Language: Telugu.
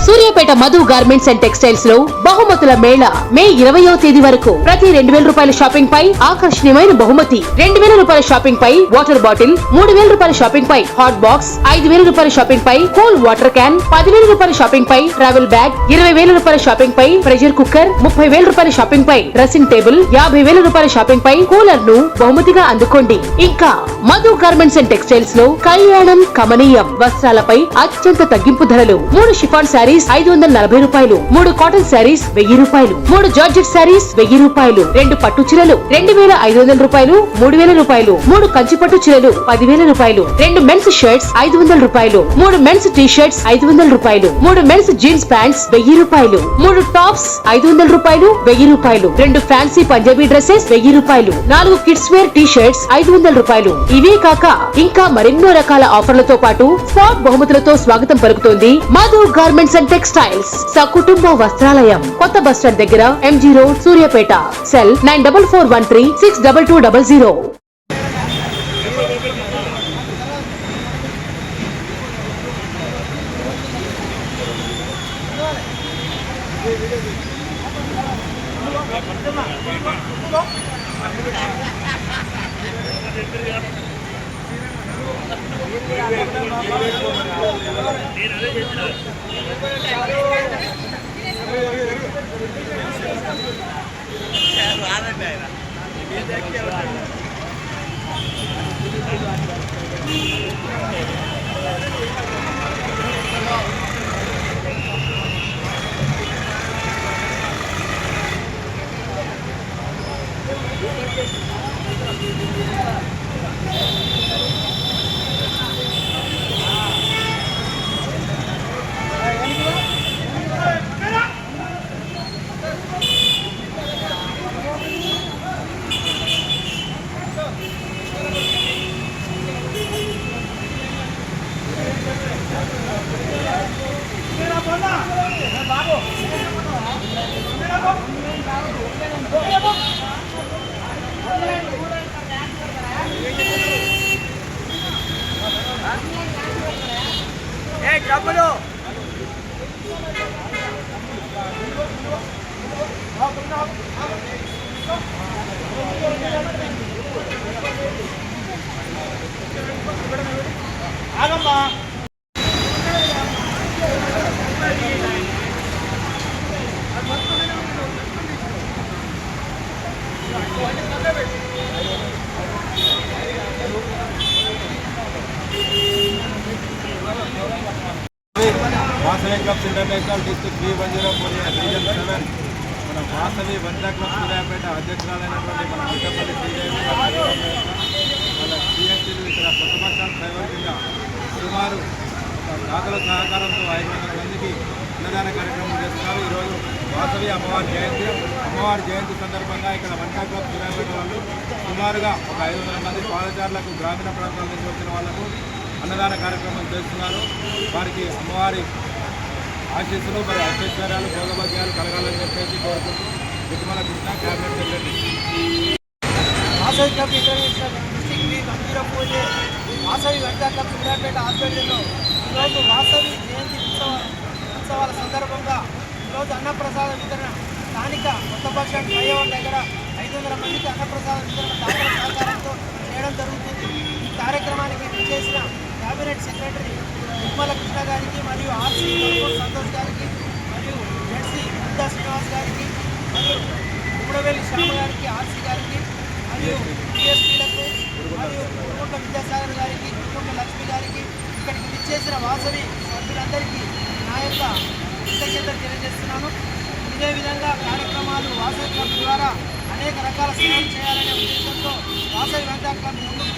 Suryapet Madhu garments and textiles లో బహుమతుల మేళ మే 20వ తేదీ వరకు ప్రతి 2000 రూపాయల షాపింగ్ పై ఆకర్షణీయమైన బహుమతి, 2000 రూపాయల షాపింగ్ పై వాటర్ బాటిల్, 3000 రూపాయల షాపింగ్ పై హాట్ బాక్స్, 5000 రూపాయల షాపింగ్ పై కూల్ వాటర్ క్యాన్, 10,000 రూపాయల షాపింగ్ పై ట్రావెల్ బ్యాగ్, 20,000 రూపాయల షాపింగ్ పై ప్రెషర్ కుక్కర్, 30,000 రూపాయల షాపింగ్ పై డ్రెస్సింగ్ టేబుల్, 50,000 రూపాయల షాపింగ్ పై కూలర్ ను బహుమతిగా అందుకోండి. ఇంకా మధు గార్మెంట్స్ అండ్ టెక్స్టైల్స్ లో కళ్యాణం కమనీయం వస్త్రాలపై అత్యంత తగ్గింపు ధరలు. 3 షిఫాన్ శారీస్ 540 రూపాయలు, 3 కాటన్ శారీస్ 1000 రూపాయలు, 3 జార్జెట్ శారీస్ 1000 రూపాయలు, 2 పట్టు చీరలు 2500 రూపాయలు, 3000 రూపాయలు, 3 కంచి పట్టు చీరలు 10,000 రూపాయలు, 2 మెన్స్ షర్ట్స్ 500 రూపాయలు, 3 మెన్స్ టీ షర్ట్స్ 500 రూపాయలు, 3 మెన్స్ జీన్స్ ప్యాంట్స్ 1000 రూపాయలు, 3 టాప్స్ 500 రూపాయలు, 1000 రూపాయలు, 2 ఫ్యాన్సీ పంజాబీ డ్రెస్సెస్ 1000 రూపాయలు, 4 కిడ్స్ వేర్ టీ షర్ట్స్ 500 రూపాయలు. ఇవే కాక ఇంకా మరెన్నో రకాల ఆఫర్లతో పాటు స్పాట్ బహుమతులతో స్వాగతం పలుకుతోంది మధు గార్మెంట్స్ అండ్ టెక్స్టైల్స్ సకుటుంబ వస్త్రాలయం, కొత్త బస్ స్టాండ్ దగ్గర, MG road, Suryapet. Cell 9441362200. Vasavi clubs international district B10 reason 7 మన వాసవి వనితా క్లబ్ సూర్యాపేట అధ్యక్షురాలైనటువంటి మన ముద్దపల్లి శ్రీదేవి వాళ్ళ CSCలు ఇక్కడ కొత్త బస్ స్టాండ్ డ్రైవర్ కింద సుమారు దాతల సహకారంతో 500 మందికి అన్నదాన కార్యక్రమం చేస్తున్నారు. ఈరోజు వాసవి అమ్మవారి జయంతి సందర్భంగా ఇక్కడ వనితా క్లబ్ సూర్యాపేట వాళ్ళు సుమారుగా ఒక 500 మంది పాదచారులకు గ్రామీణ ప్రాంతాల నుంచి వచ్చిన వాళ్లకు అన్నదాన కార్యక్రమం చేస్తున్నారు. వారికి అమ్మవారి ఆశీస్సులు మరి అత్యైశ్వర్యాలు భోగభాగ్యాలు కలగాలని చెప్పేసి కోరుకుంటూ Vidyamala Krishna, cabinet secretary. Vasavi club international district B10 Vasavi Vanitha club Suryapet ఆధ్వర్యంలో ఈరోజు వాసవి జయంతి ఉత్సవాల సందర్భంగా ఈరోజు అన్నప్రసాద వితరణ స్థానిక కొత్త బస్ స్టాండ్ ఫ్లైఓవర్ దగ్గర 500 మందికి అన్నప్రసాద వితరణ దాతల సహకారంతో చేయడం జరుగుతుంది. ఈ కార్యక్రమానికి చేసిన క్యాబినెట్ సెక్రటరీ విద్యమల కృష్ణ గారికి మరియు RC సంతోష్ గారికి మరియు జెడ్సీ బుద్ధా శ్రీనివాస్ గారికి మరియు కుమ్మడవేలి శ్యామ గారికి, RC గారికి మరియు PSPలకు మరియు కుటుంబ విద్యాసాగర్ గారికి, కుటుంబ లక్ష్మి గారికి, ఇక్కడికి విచ్చేసిన వాసవి సభ్యులందరికీ నా యొక్క కృతజ్ఞతలు తెలియజేస్తున్నాను. ఇదే విధంగా కార్యక్రమాలు వాసవి క్లబ్ ద్వారా అనేక రకాల సేవలు చేయాలనే ఉద్దేశంతో వాసవి వనితా క్లబ్ ముందుకు